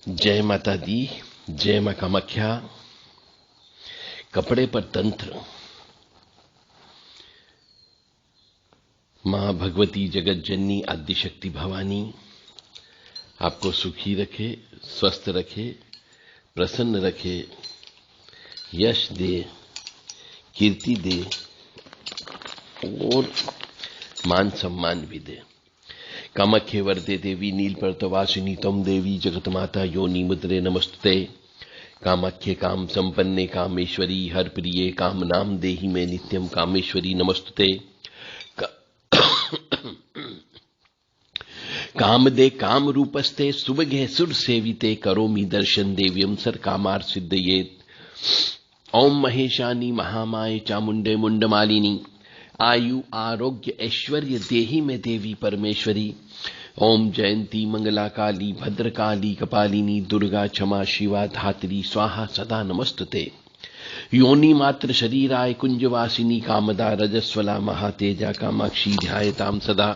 जय माता दी, जय मां कामाख्या। कपड़े पर तंत्र। मां भगवती जगत जननी आदिशक्ति भवानी आपको सुखी रखे, स्वस्थ रखे, प्रसन्न रखे, यश दे, कीर्ति दे और मान सम्मान भी दे। कामाख्ये वरदे देवी नीलपर्तवासिनी तम देवी जगतमाता योनि मुद्रे नमस्तुते। कामाख्ये काम संपन्ने कामेश्वरी हर प्रिये काम नाम देहि में नित्यम कामेश्वरी नमस्तुते। काम दे काम रूपस्ते सुबगे सुर सेविते करोमि दर्शन देव्यम सर कामार सिद्धयेत। ओम महेशानी महामाये चामुंडे मुंडमालिनी आयु आरोग्य ऐश्वर्य देहि में देवी परमेश्वरी। ओम जयंती मंगला काली भद्रकाली कपालिनी दुर्गा क्षमा शिवा धात्री स्वाहा सदा नमस्तुते। योनि मात्र शरीराय कुंजवासिनी कामदा रजस्वला महातेजा कामाक्षी ध्यायताम सदा।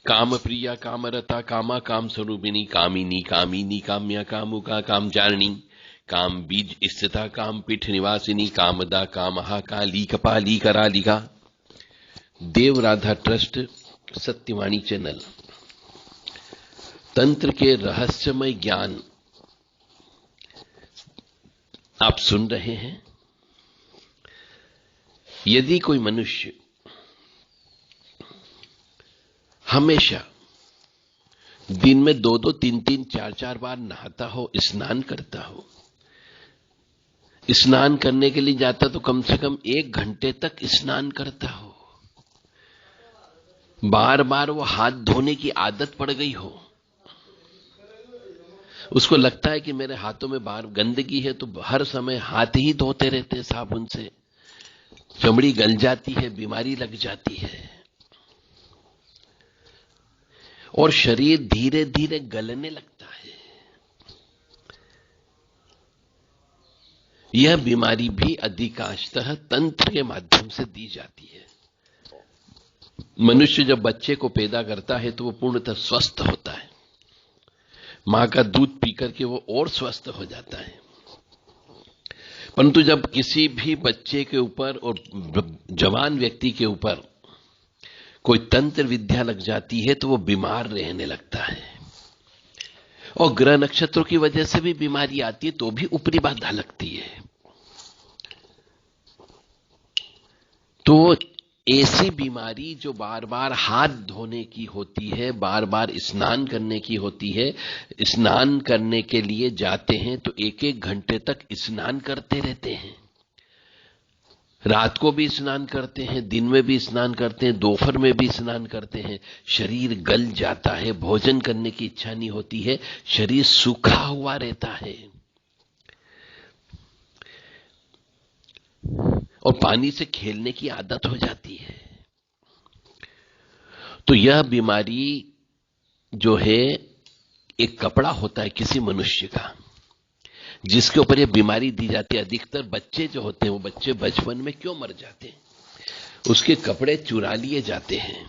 काम प्रिया कामरता कामा काम स्वरूपिणी कामिनी कामिनी काम्या कामुका कामचारिणी काम बीज स्थिता काम पीठ निवासिनी कामदा कामहा काली कपाली करालिका। देव राधा ट्रस्ट सत्यवाणी चैनल। तंत्र के रहस्यमय ज्ञान आप सुन रहे हैं। यदि कोई मनुष्य हमेशा दिन में 2-2, 3-3, 4-4 बार नहाता हो, स्नान करता हो, स्नान करने के लिए जाता तो कम से कम 1 घंटे तक स्नान करता हो, बार बार वो हाथ धोने की आदत पड़ गई हो, उसको लगता है कि मेरे हाथों में बाहर गंदगी है तो हर समय हाथ ही धोते रहते हैं साबुन से, चमड़ी गल जाती है, बीमारी लग जाती है और शरीर धीरे धीरे गलने लगता है। यह बीमारी भी अधिकांशतः तंत्र के माध्यम से दी जाती है। मनुष्य जब बच्चे को पैदा करता है तो वो पूर्णतः स्वस्थ होता है, मां का दूध पीकर के वो और स्वस्थ हो जाता है। परंतु जब किसी भी बच्चे के ऊपर और जवान व्यक्ति के ऊपर कोई तंत्र विद्या लग जाती है तो वो बीमार रहने लगता है और ग्रह नक्षत्रों की वजह से भी बीमारी आती है तो भी ऊपरी बाधा लगती है। तो ऐसी बीमारी जो बार बार हाथ धोने की होती है, बार बार स्नान करने की होती है, स्नान करने के लिए जाते हैं तो 1-1 घंटे तक स्नान करते रहते हैं, रात को भी स्नान करते हैं, दिन में भी स्नान करते हैं, दोपहर में भी स्नान करते हैं, शरीर गल जाता है, भोजन करने की इच्छा नहीं होती है, शरीर सूखा हुआ रहता है और पानी से खेलने की आदत हो जाती है। तो यह बीमारी जो है एक कपड़ा होता है किसी मनुष्य का जिसके ऊपर यह बीमारी दी जाती है। अधिकतर बच्चे जो होते हैं वो बच्चे बचपन में क्यों मर जाते हैं, उसके कपड़े चुरा लिए जाते हैं,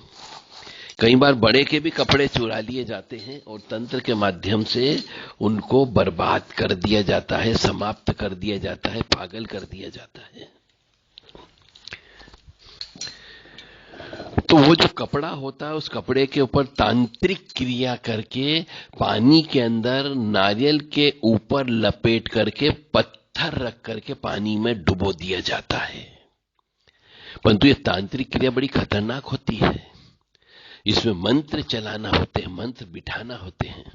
कई बार बड़े के भी कपड़े चुरा लिए जाते हैं और तंत्र के माध्यम से उनको बर्बाद कर दिया जाता है, समाप्त कर दिया जाता है, पागल कर दिया जाता है। तो वो जो कपड़ा होता है उस कपड़े के ऊपर तांत्रिक क्रिया करके पानी के अंदर नारियल के ऊपर लपेट करके पत्थर रख करके पानी में डुबो दिया जाता है। परंतु ये तांत्रिक क्रिया बड़ी खतरनाक होती है। इसमें मंत्र चलाना होते हैं, मंत्र बिठाना होते हैं।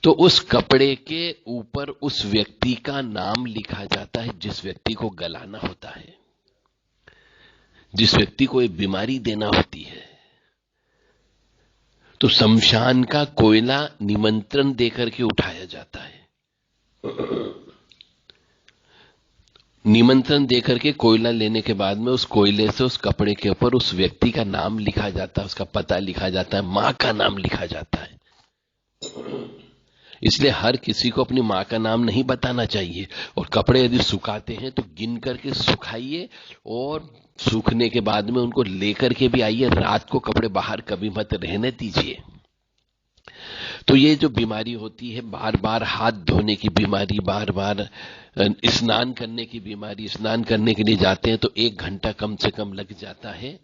तो उस कपड़े के ऊपर उस व्यक्ति का नाम लिखा जाता है जिस व्यक्ति को गलाना होता है, जिस व्यक्ति को एक बीमारी देना होती है। तो शमशान का कोयला निमंत्रण देकर के उठाया जाता है, निमंत्रण देकर के कोयला लेने के बाद में उस कोयले से उस कपड़े के ऊपर उस व्यक्ति का नाम लिखा जाता है, उसका पता लिखा जाता है, मां का नाम लिखा जाता है। इसलिए हर किसी को अपनी मां का नाम नहीं बताना चाहिए और कपड़े यदि सुखाते हैं तो गिन करके सुखाइए और सूखने के बाद में उनको लेकर के भी आइए। रात को कपड़े बाहर कभी मत रहने दीजिए। तो ये जो बीमारी होती है, बार बार हाथ धोने की बीमारी, बार बार स्नान करने की बीमारी, स्नान करने के लिए जाते हैं तो 1 घंटा कम से कम लग जाता है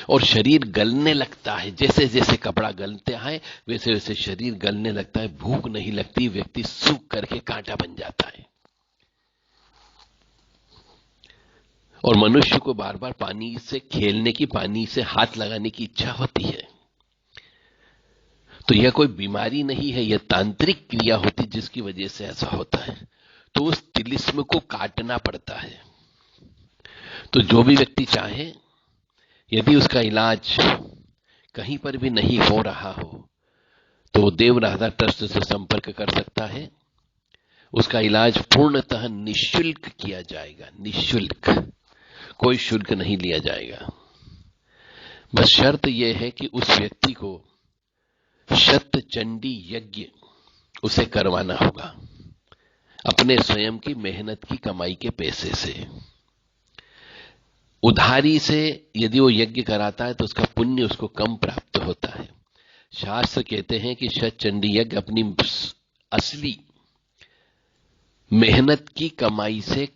और शरीर गलने लगता है। जैसे जैसे कपड़ा गलते है वैसे वैसे शरीर गलने लगता है, भूख नहीं लगती, व्यक्ति सूख करके कांटा बन जाता है। और मनुष्य को बार बार पानी से खेलने की, पानी से हाथ लगाने की इच्छा होती है। तो यह कोई बीमारी नहीं है, यह तांत्रिक क्रिया होती जिसकी वजह से ऐसा होता है। तो उस तिलिस्म को काटना पड़ता है। तो जो भी व्यक्ति चाहे, यदि उसका इलाज कहीं पर भी नहीं हो रहा हो तो देव राधा ट्रस्ट से संपर्क कर सकता है। उसका इलाज पूर्णतः निःशुल्क किया जाएगा, निःशुल्क, कोई शुल्क नहीं लिया जाएगा। बस शर्त यह है कि उस व्यक्ति को शत चंडी यज्ञ उसे करवाना होगा अपने स्वयं की मेहनत की कमाई के पैसे से। उधारी से यदि वो यज्ञ कराता है तो उसका पुण्य उसको कम प्राप्त होता है। शास्त्र कहते हैं कि शत चंडी यज्ञ अपनी असली मेहनत की कमाई से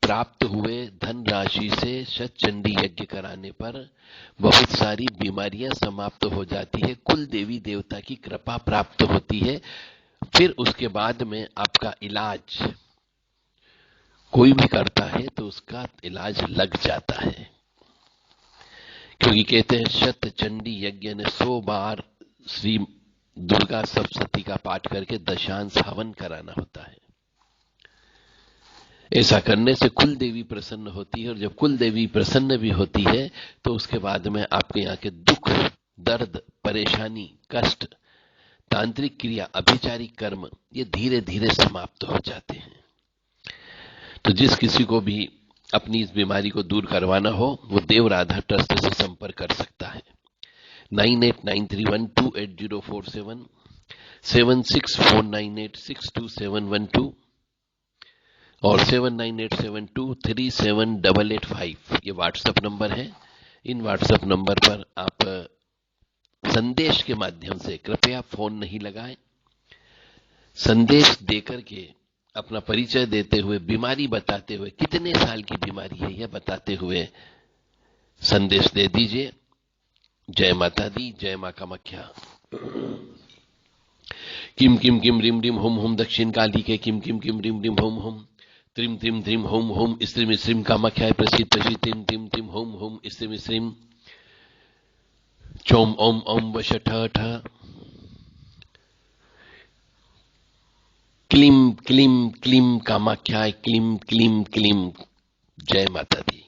प्राप्त हुए धन राशि से शत चंडी यज्ञ कराने पर बहुत सारी बीमारियां समाप्त हो जाती है, कुल देवी देवता की कृपा प्राप्त होती है। फिर उसके बाद में आपका इलाज कोई भी करता है तो उसका इलाज लग जाता है, क्योंकि कहते हैं शत चंडी यज्ञ ने 100 बार श्री दुर्गा सप्तशती का पाठ करके दशांश हवन कराना होता है। ऐसा करने से कुल देवी प्रसन्न होती है, और जब कुल देवी प्रसन्न भी होती है तो उसके बाद में आपके यहाँ के दुख, दर्द, परेशानी, कष्ट, तांत्रिक क्रिया, अभिचारिक कर्म, ये धीरे धीरे समाप्त हो जाते हैं। तो जिस किसी को भी अपनी इस बीमारी को दूर करवाना हो वो देव राधा ट्रस्ट से संपर्क कर सकता है। 9893128047, 7649862712 और 7987237885 ये व्हाट्सएप नंबर है। इन व्हाट्सएप नंबर पर आप संदेश के माध्यम से, कृपया फोन नहीं लगाएं, संदेश देकर के अपना परिचय देते हुए, बीमारी बताते हुए, कितने साल की बीमारी है यह बताते हुए संदेश दे दीजिए। जय माता दी, जय मां कामाख्या। किम किम किम रिम रिम होम होम दक्षिण काली के किम किम किम रिम रिम होम होम त्रिम त्रिम त्रिम होम होम स्त्रीम स्त्रीम कामाख्याय प्रसिद्ध प्रसिद्ध तिम तिम तिम होम होम स्त्रीम स्त्रीम चोम ओम ओम वश ठ ठ क्लीम क्लीम क्लीम कामाख्याय क्लीम क्लीम क्लीम। जय माता दी।